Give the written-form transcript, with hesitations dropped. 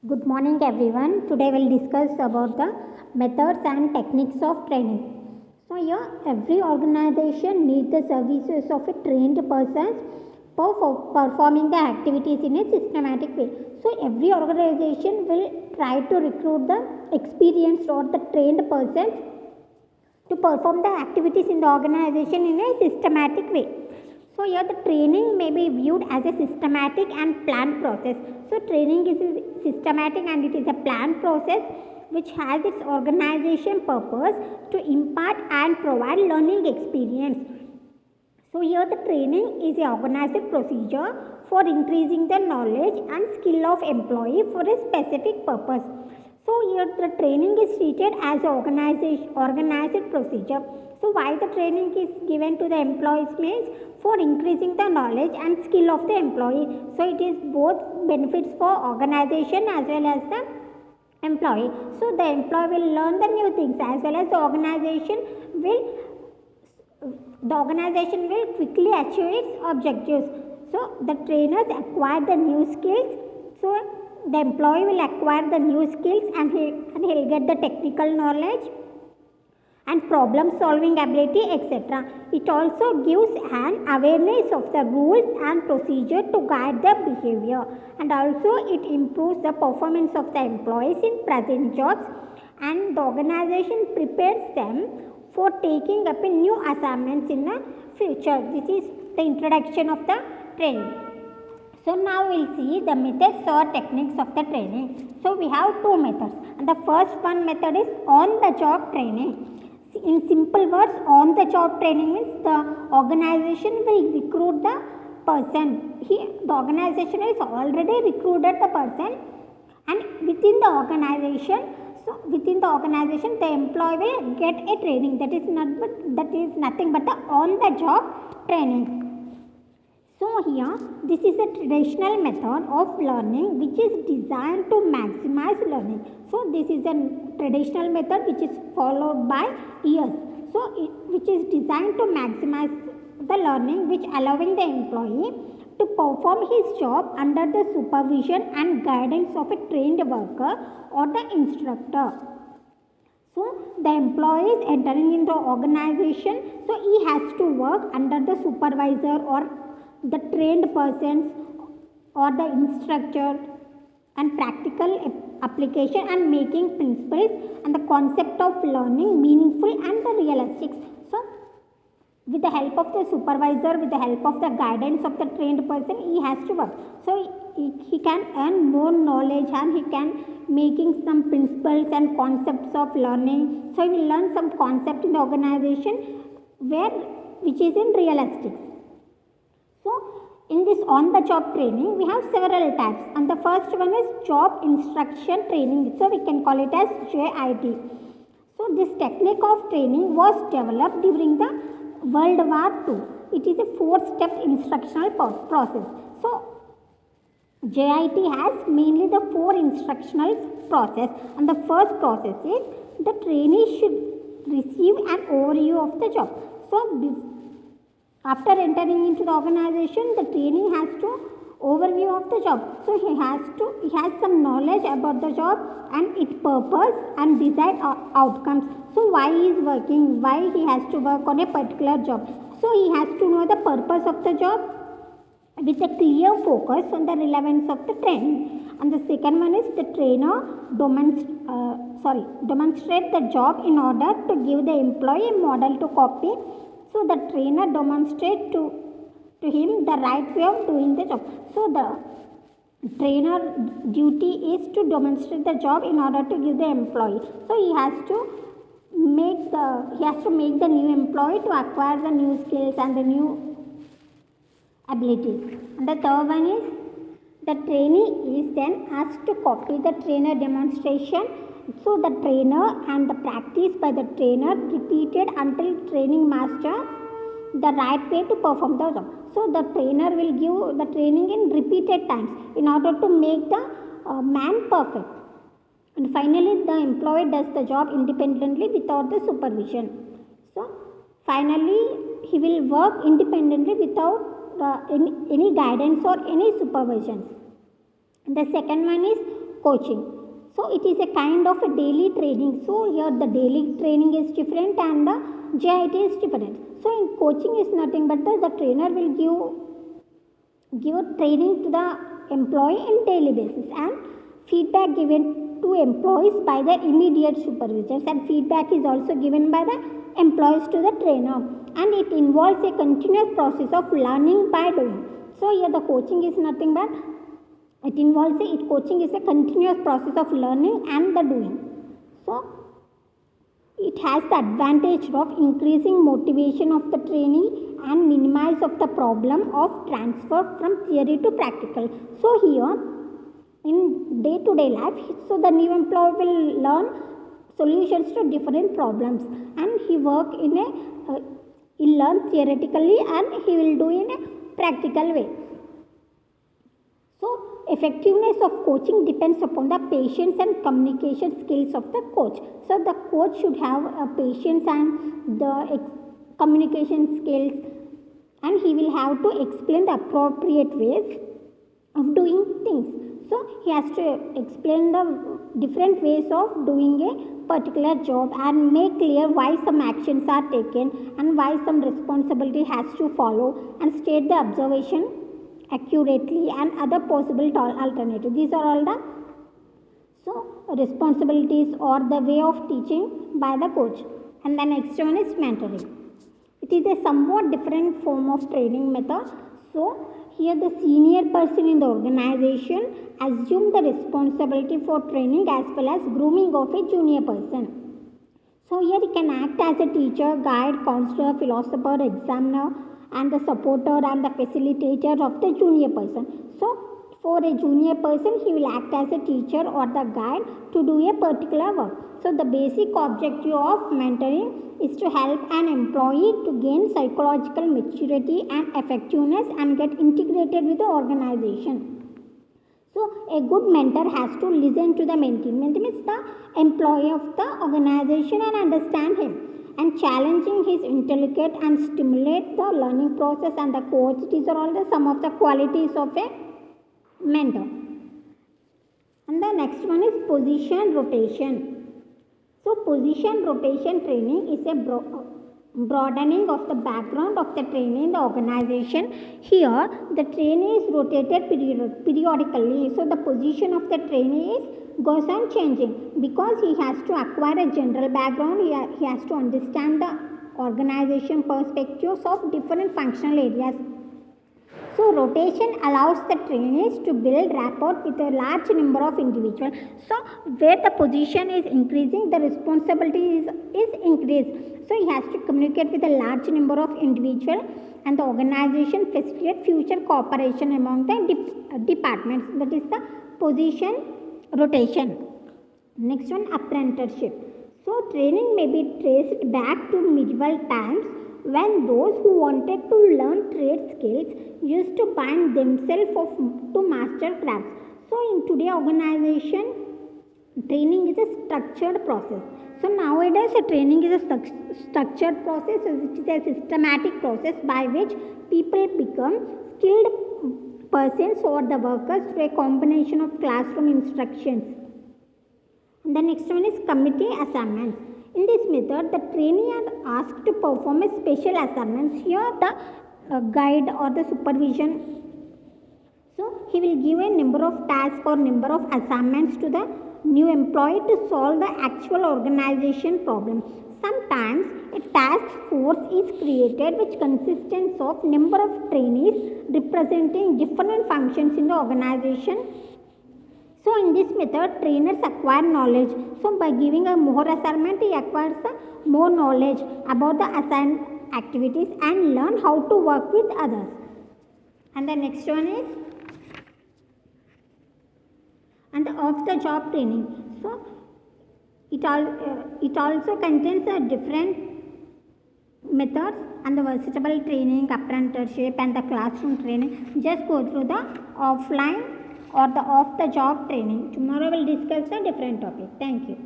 Good morning everyone. Today we'll discuss about the methods and techniques of training. So here every organization needs the services of a trained person for performing the activities in a systematic way. So every organization will try to recruit the experienced or the trained persons to perform the activities in the organization in a systematic way. So here the training may be viewed as a systematic and planned process. So training is systematic and it is a planned process which has its organization purpose to impart and provide learning experience. So here the training is a organized procedure for increasing the knowledge and skill of employee for a specific purpose. So here the training is treated as an organized procedure. So why the training is given to the employees means for increasing the knowledge and skill of the employee. So it is both benefits for organization as well as the employee. So the employee will learn the new things as well as the organization will quickly achieve its objectives. So the trainers acquire the new skills. So the employee will acquire the new skills and he'll get the technical knowledge and problem solving ability, etc. It also gives an awareness of the rules and procedure to guide their behavior, and also it improves the performance of the employees in present jobs, and the organization prepares them for taking up in new assignments in the future. This is the introduction of the training. So now we'll see the methods or techniques of the training. So we have two methods, and the first one method is on the job training. In simple words, on the job training means the organization will recruit the person. The organization is already recruited the person, and within the organization, the employee will get a training. That is nothing but the on the job training. So here this is a traditional method of learning which is designed to maximize learning. So this is a traditional method which is followed by years. So which is designed to maximize the learning, which allowing the employee to perform his job under the supervision and guidance of a trained worker or the instructor. So the employee is entering into organization, so he has to work under the supervisor or the trained persons or the instructor, and practical application and making principles and the concept of learning meaningful and the realistic. So with the help of the supervisor, with the help of the guidance of the trained person, he has to work. So he can earn more knowledge and he can making some principles and concepts of learning. So he will learn some concept in the organization which is in realistic. So in this on the job training we have several types, and the first one is job instruction training. So we can call it as JIT. So this technique of training was developed during the World War II. It is a 4-step instructional process. So JIT has mainly the 4 instructional process, and the first process is the trainee should receive an overview of the job. So after entering into the organization, the trainee has to overview of the job. So he has some knowledge about the job and its purpose and desired outcomes. So why he is working, why he has to work on a particular job. So he has to know the purpose of the job with a clear focus on the relevance of the training. And the second one is the trainer demonstrate the job in order to give the employee a model to copy. So the trainer demonstrates to him the right way of doing the job. So the trainer duty is to demonstrate the job in order to give the employee. So he has to make the new employee to acquire the new skills and the new abilities. And the third one is the trainee is then asked to copy the trainer demonstration. So the trainer and the practice by the trainer repeated until training master the right way to perform the job. So the trainer will give the training in repeated times in order to make the man perfect. And finally the employee does the job independently without the supervision. So finally he will work independently without any guidance or any supervisions. The second one is coaching. So it is a kind of a daily training. So here the daily training is different and the JIT is different. So in coaching is nothing but the trainer will give training to the employee in daily basis, and feedback given to employees by the immediate supervisors, and feedback is also given by the employees to the trainer, and it involves a continuous process of learning by doing. So here the coaching is nothing but coaching is a continuous process of learning and the doing. So it has the advantage of increasing motivation of the trainee and minimize of the problem of transfer from theory to practical. So here in day-to-day life, so the new employee will learn solutions to different problems, and he work in a he'll learn theoretically and he will do in a practical way. So effectiveness of coaching depends upon the patience and communication skills of the coach. So the coach should have a patience and the communication skills, and he will have to explain the appropriate ways of doing things. So he has to explain the different ways of doing a particular job and make clear why some actions are taken and why some responsibility has to follow, and state the observation accurately and other possible alternatives. These are all the responsibilities or the way of teaching by the coach. And the next one is mentoring. It is a somewhat different form of training method. So here the senior person in the organization assume the responsibility for training as well as grooming of a junior person. So here he can act as a teacher, guide, counselor, philosopher, examiner, and the supporter and the facilitator of the junior person. So for a junior person, he will act as a teacher or the guide to do a particular work. So the basic objective of mentoring is to help an employee to gain psychological maturity and effectiveness and get integrated with the organization. So a good mentor has to listen to the mentee. Mentee means the employee of the organization and understand him, and challenging his intellect and stimulate the learning process and the coach. These are all the some of the qualities of a mentor. And the next one is position rotation. So position rotation training is a broadening of the background of the trainee in the organization. Here the trainee is rotated periodically. So the position of the trainee goes on changing because he has to acquire a general background. He has to understand the organization perspectives of different functional areas. So rotation allows the trainees to build rapport with a large number of individuals. So where the position is increasing, the responsibility is increased. So he has to communicate with a large number of individuals, and the organization facilitate future cooperation among the departments. That is the position rotation. Next one, apprenticeship. So training may be traced back to medieval times, when those who wanted to learn trade skills used to bind themselves to master crafts. So in today's organization, training is a structured process. So nowadays training is a structured process. It is a systematic process by which people become skilled persons or the workers through a combination of classroom instructions. And the next one is committee assignments. In this method, the trainee are asked to perform a special assignments. Here the guide or the supervision. So he will give a number of tasks or number of assignments to the new employee to solve the actual organization problem. Sometimes a task force is created which consists of number of trainees representing different functions in the organization. So in this method, trainers acquire knowledge. So by giving a more assignment, he acquires more knowledge about the assigned activities and learn how to work with others. And the next one is and off-the-job training. So it also contains different methods and the versatile training, apprenticeship, and the classroom training. Just go through the offline or the off-the-job training. Tomorrow we'll discuss a different topic. Thank you.